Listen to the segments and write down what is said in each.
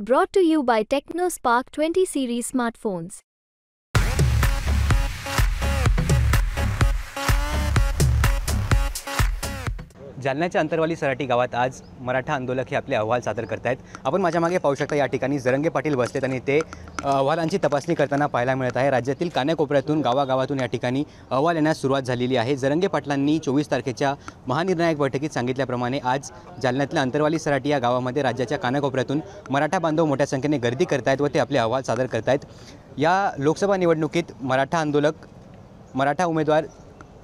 Brought to you by TechnoSpark 20 series smartphones. जालन्याच्या अंतरवाली सराटी गावात आज मराठा आंदोलक हे आपले अहवाल सादर करतायत। आपण माझ्या मागे पाहू शकता या ठिकाणी जरंगे पाटील बसलेत आणि ते अहवालांची तपासणी करताना पाहायला मिळत आहे। राज्यातील कानाकोपऱ्यातून गावागावातून या ठिकाणी अहवाल येण्यास सुरुवात झालेली आहे। जरंगे पाटलांनी 24 तारखेच्या महानिर्णायक बैठकीत सांगितल्याप्रमाणे आज जालन्यातल्या अंतरवाली सराटी या गावामध्ये राज्याच्या कानाकोपऱ्यातून मराठा बांधव मोठ्या संख्येने गर्दी करतायत व ते आपले अहवाल सादर करतायत। या लोकसभा निवडणुकीत मराठा आंदोलक मराठा उमेदवार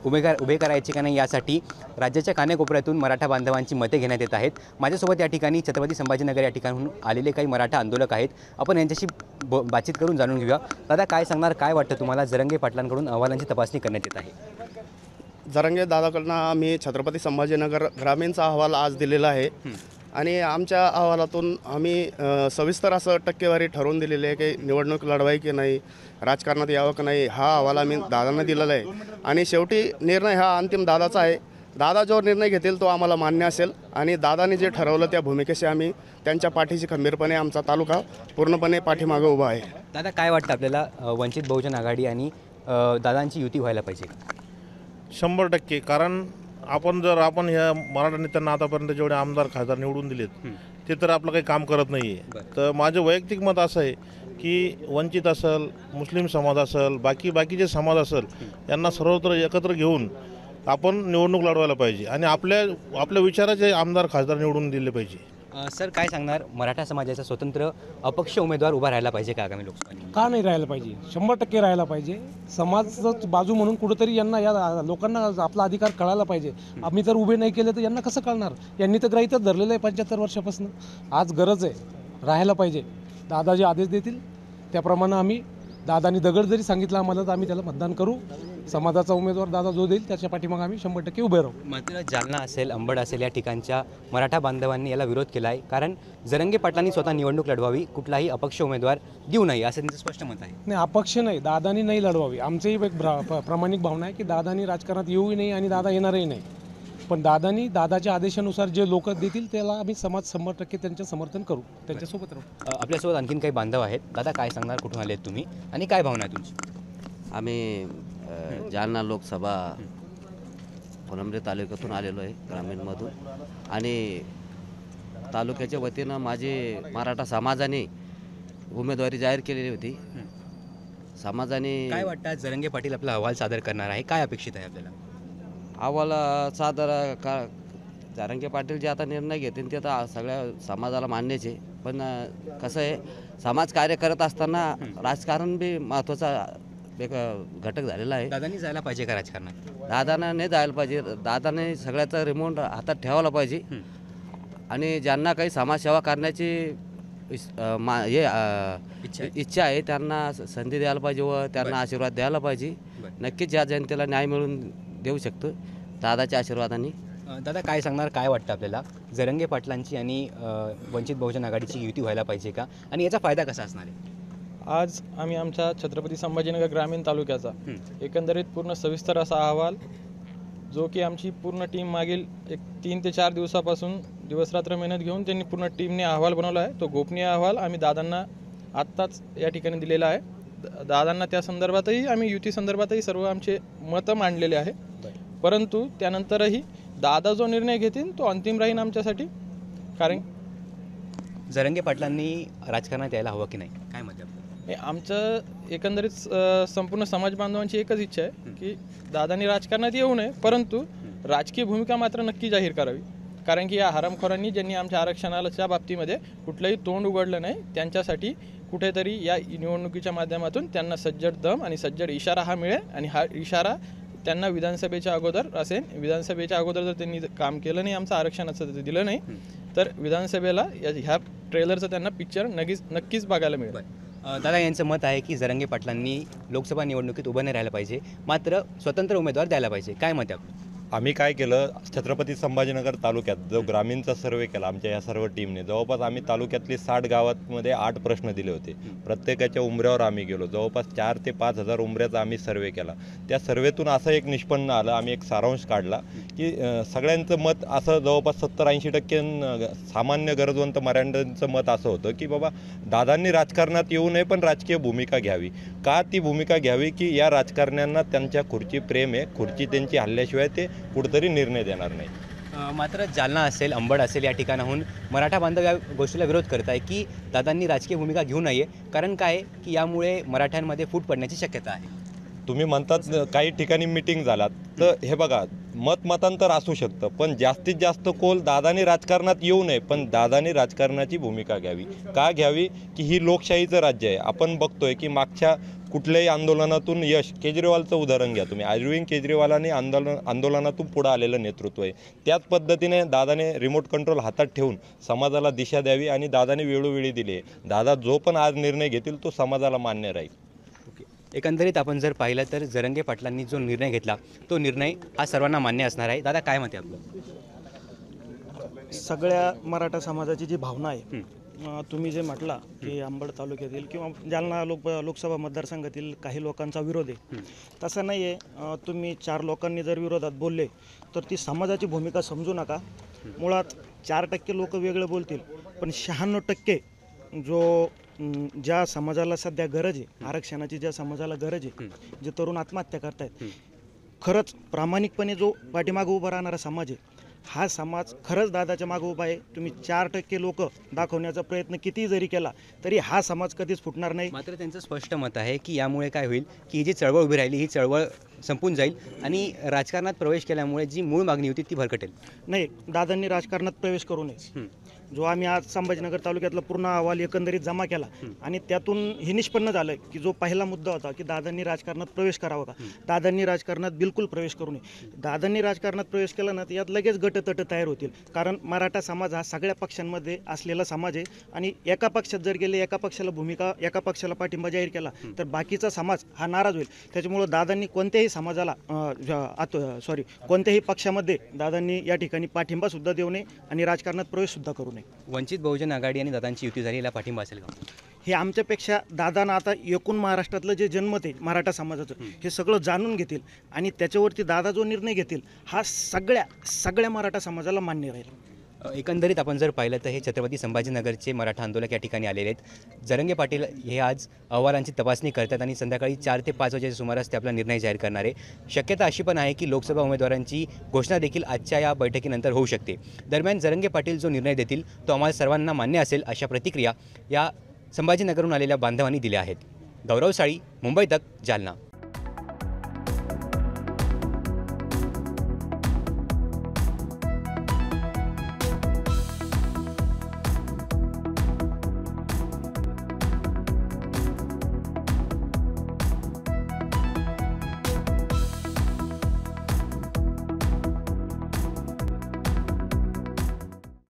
उभे करायचे का नाही यासाठी राज्याच्या कानाकोपऱ्यातून मराठा बांधवांची मते घेण्यात येत आहेत। माझ्यासोबत या ठिकाणी छत्रपती संभाजीनगर या ठिकाणून आलेले काही मराठा आंदोलक आहेत। आपण यांच्याशी बातचीत करून जाणून घेऊया। दादा, काय सांगणार, काय वाटतं तुम्हाला? जरंगे पाटलांकडून अहवालांची तपासणी करण्यात येत आहे। जरंगे दादाकडनं आम्ही छत्रपती संभाजीनगर ग्रामीणचा अहवाल आज दिलेला आहे आणि आमच्या अहवालातून आम्ही सविस्तर असं टक्केवारी ठरवून दिलेली आहे की निवडणूक लढवाई की नाही, राजकारणात यावं की नाही, हा अहवाल आम्ही दादांना दिलेला आहे आणि शेवटी निर्णय हा अंतिम दादाचा आहे। दादा जो निर्णय घेतील तो आम्हाला मान्य असेल आणि दादाने जे ठरवलं त्या भूमिकेशी आम्ही त्यांच्या पाठीशी खंबीरपणे आमचा तालुका पूर्णपणे पाठीमागं उभा आहे। दादा, काय वाटतं आपल्याला? वंचित बहुजन आघाडी आणि दादांची युती व्हायला पाहिजे? 100%। कारण आपण ह्या मराठा नेत्यांना आतापर्यंत जेवढे आमदार खासदार निवडून दिलेत ते तर आपलं काही काम करत नाही आहे। तर माझं वैयक्तिक मत असं आहे की वंचित असेल, मुस्लिम समाज असेल, बाकीचे समाज असेल, यांना सर्वत्र एकत्र घेऊन आपण निवडणूक लढवायला पाहिजे आणि आपल्या विचाराचे आमदार खासदार निवडून दिले पाहिजे। सर, काय सांगणार? मराठा समाजाचा स्वतंत्र अपक्ष उमेदवार उभा राहायला पाहिजे का आगामी लोकसभेत? का नाही राहायला पाहिजे? 100% राहायला पाहिजे। समाजाचं बाजू म्हणून कुठेतरी यांना या लोकांना आपला अधिकार कळायला पाहिजे। आम्ही जर उभे नाही केले तर यांना कसं कळणार? यांनी तर गृहीतच धरलेलं आहे 75 वर्षापासून। आज गरज आहे, राहायला पाहिजे। दादा जे आदेश देतील त्याप्रमाणे आम्ही, दादानी दगड जरी सांगितलं आम्हाला तर आम्ही त्याला मतदान करू। समाजाचा उमेदवार दादा जो देईल त्याच्या पाठीमागे आम्ही 100% उभे राहू। मात्र जालना असेल, अंबड असेल या ठिकाणच्या मराठा बांधवांनी याला विरोध केला आहे, कारण जरंगे पाटलांनी स्वतः निवडणूक लढवावी, कुठलाही अपक्ष उमेदवार देऊ नये असं त्यांचं स्पष्ट मत आहे। नाही, अपक्ष नाही, दादानी नाही लढवावी। आमचीही एक प्रामाणिक भावना आहे की दादानी राजकारणात येऊही नाही आणि दादा येणारही नाही, पण दादानी दादाच्या आदेशानुसार जे लोक देतील त्याला आम्ही समाज 100% त्यांचं समर्थन करू, त्यांच्यासोबत राहू। आपल्यासोबत आणखीन काही बांधव आहेत। दादा, काय सांगणार? कुठून आलेत तुम्ही आणि काय भावना आहे तुमची? आम्ही जालना लोकसभा फुलंब्री तालुक्यातून आलेलो आहे, ग्रामीणमधून, आणि तालुक्याच्या वतीनं माझी मराठा समाजाने उमेदवारी जाहीर केलेली होती। समाजाने काय वाटतं जरंगे पाटील आपला अहवाल सादर करणार आहे, काय अपेक्षित आहे आपल्याला? अहवाल सादर का जरंगे पाटील जे आता निर्णय घेतील ते तर सगळ्या समाजाला मान्यच आहे, पण कसं आहे, समाज कार्य करत असताना राजकारण बी महत्त्वाचा एक घटक झालेला आहे। दादांनी जायला पाहिजे का राजकारणात? दादांना नाही जायला पाहिजे, दादाने सगळ्याचा रिमोट हातात ठेवायला पाहिजे आणि ज्यांना काही समाजसेवा करण्याची इच्छा आहे त्यांना संधी द्यायला पाहिजे व त्यांना आशीर्वाद द्यायला पाहिजे। नक्कीच या जनतेला न्याय मिळून देऊ शकतो दादाच्या आशीर्वादाने। दादा, काय सांगणार? काय वाटतं आपल्याला? जरंगे पाटलांची आणि वंचित बहुजन आघाडीची युती व्हायला पाहिजे का आणि याचा फायदा कसा असणार आहे? आज आम्ही आमच्या छत्रपती संभाजीनगर ग्रामीण तालुक्याचा एकंदरीत पूर्ण सविस्तर असा अहवाल, जो की आमची पूर्ण टीम मागील 3 ते 4 दिवसापासून दिवसरात्र मेहनत घेऊन त्यांनी पूर्ण टीमने अहवाल बनवला आहे। तो गोपनीय अहवाल आम्ही दादांना आत्ताच या ठिकाणी दिलेला आहे। दादांना त्या संदर्भातही आम्ही युती संदर्भातही सर्व आमचे मतं मांडलेले आहे, परंतु त्यानंतरही दादा जो निर्णय घेतील तो अंतिम राहील आमच्यासाठी। कारण जरंगे पाटलांनी राजकारणात यायला हवं की नाही, काय मत आहे? आमचं एकंदरीत संपूर्ण समाज बांधवांची एकच इच्छा आहे की दादांनी राजकारणात येऊ नये, परंतु राजकीय भूमिका मात्र नक्की जाहीर करावी। कारण की या हरामखोरांनी ज्यांनी आमच्या आरक्षणाच्या बाबतीमध्ये कुठलंही तोंड उघडलं नाही, त्यांच्यासाठी कुठेतरी या निवडणुकीच्या माध्यमातून त्यांना सज्जड दम आणि सज्जड इशारा हा मिळेल आणि हा इशारा त्यांना विधानसभेच्या अगोदर असेल। विधानसभेच्या अगोदर जर त्यांनी काम केलं नाही, आमचं आरक्षणाचं दिलं नाही, तर विधानसभेला ह्या ट्रेलरचं त्यांना पिक्चर नक्कीच बघायला मिळेल। दादा, यांचं मत आहे की जरंगे पाटलांनी लोकसभा निवडणुकीत उभं नाही राहायला पाहिजे, मात्र स्वतंत्र उमेदवार द्यायला पाहिजे, काय मत आहे? आम्ही काय केलं, छत्रपती संभाजीनगर तालुक्यात जो ग्रामीणचा सर्वे केला आमच्या या सर्व टीमने, जवळपास आम्ही तालुक्यातली 60 गावांमध्ये 8 प्रश्न दिले होते. प्रत्येकाच्या उंबऱ्यावर आम्ही गेलो, जवळपास 4 ते 5 हजार उंबऱ्याचा आम्ही सर्वे केला. त्या सर्वेतून असं एक निष्पन्न आलं, आम्ही एक सारांश काढला की सगळ्यांचं मत असं जवळपास 70-80% सामान्य गरजवंत मराठ्यांचं मत असं होतं की बाबा दादांनी राजकारणात येऊ नये पण राजकीय भूमिका घ्यावी. का ती भूमिका घ्यावी की या राजकारण्यांना त्यांच्या खुर्ची प्रेम आहे, खुर्ची त्यांची हल्ल्याशिवाय ते कुठेतरी निर्णय देणार नाही. मात्र जालना असेल, अंबड असेल, या ठिकाणाहून मराठा बांधव या गोष्टीला विरोध करत आहे की दादांनी राजकीय भूमिका घेऊ नये. कारण काय की यामुळे मराठ्यांमध्ये फूट पडण्याची शक्यता आहे. तुम्ही म्हणतात काही ठिकाणी मिटिंग झालात, तर हे बघा, मतांतर असू शकतं पण जास्तीत जास्त कोल दादानी राजकारणात येऊ नये पण दादानी राजकारणाची भूमिका घ्यावी. का घ्यावी की ही लोकशाहीचं राज्य आहे. आपण बघतोय की मागच्या कुठल्याही आंदोलनातून यश, केजरीवालचं उदाहरण घ्या तुम्ही, अरविंद केजरीवालांनी आंदोलनातून पुढं आलेलं नेतृत्व आहे. त्याच पद्धतीने दादाने रिमोट कंट्रोल हातात ठेवून समाजाला दिशा द्यावी आणि दादाने वेळोवेळी दिली. दादा जो पण आज निर्णय घेतील तो समाजाला मान्य राहील. एकंदरीत आपण जर पाहिलं तर जरंगे पाटलांनी जो निर्णय घेतला तो निर्णय हा सर्वांना मान्य असणार आहे. दादा काय मत आहे आपलं? सगळ्या मराठा समाजाची जी भावना आहे, तुम्ही जे म्हटला की अंबड तालुक्यातील किंवा जालना लोकसभा मतदारसंघातील काही लोकांचा विरोध आहे, तसं नाही आहे. तुम्ही 4 लोकांनी जर विरोधात बोलले तर ती समाजाची भूमिका समजू नका. मुळात 4% लोक वेगळं बोलतील पण 96% ज्या समाजाला सध्या गरज आहे, आरक्षणाची ज्या समाजाला गरज आहे, जे तरुण आत्महत्या करतायत, खरंच प्रामाणिकपणे जो पाठीमागं उभा राहणारा समाज आहे, हा समाज खरंच दादाच्या मागं उभा आहे. तुम्ही 4% लोक दाखवण्याचा प्रयत्न किती जरी केला तरी हा समाज कधीच फुटणार नाही. मात्र त्यांचं स्पष्ट मत आहे की यामुळे काय होईल की ही जी चळवळ उभी राहिली ही चळवळ संपून जाईल आणि राजकारणात प्रवेश केल्यामुळे जी मूळ मागणी होती ती भरकटेल. नाही, दादांनी राजकारणात प्रवेश करू नये. जो आम्ही आज संभाजीनगर तालुक्यातला पूर्ण अहवाल एकंदरीत जमा केला आणि त्यातून हे निष्पन्न झालं की जो पहिला मुद्दा होता की दादांनी राजकारणात प्रवेश करावा का, दादांनी राजकारणात बिलकुल प्रवेश करू नये. दादांनी राजकारणात प्रवेश केला ना तर यात लगेच गटतट तयार होतील. कारण मराठा समाज हा सगळ्या पक्षांमध्ये असलेला समाज आहे आणि एका पक्षात जर गेले, एका पक्षाला पाठिंबा जाहीर केला तर बाकीचा समाज हा नाराज होईल. त्याच्यामुळं दादांनी कोणत्याही समाजाला कोणत्याही पक्षामध्ये दादांनी या ठिकाणी पाठिंबा सुद्धा देऊ नये आणि राजकारणात प्रवेश सुद्धा करू नये. वंचित बहुजन आघाडी आणि दादांची युती झाली, याला पाठिंबा असेल का? हे आमच्यापेक्षा दादांना आता एकूण महाराष्ट्रातलं जे जन्मत आहे मराठा समाजाचं, हे सगळं जाणून घेतील आणि त्याच्यावरती दादा जो निर्णय घेतील हा सगळ्या मराठा समाजाला मान्य राहील. एकंदरीत आपण जर पाहिलं तर हे छत्रपती संभाजीनगरचे मराठा आंदोलक या ठिकाणी आलेले आहेत. जरंगे पाटील हे आज अहवालांची तपासणी करतात आणि संध्याकाळी 4 ते 5 वाजेच्या सुमारास ते आपला निर्णय जाहीर करणार आहे. शक्यता अशी पण आहे की लोकसभा उमेदवारांची घोषणा देखील आजच्या या बैठकीनंतर होऊ शकते. दरम्यान जरंगे पाटील जो निर्णय देतील तो आम्हाला सर्वांना मान्य असेल अशा प्रतिक्रिया या संभाजीनगरहून आलेल्या बांधवांनी दिल्या आहेत. गौरव साळी, मुंबई तक, जालना.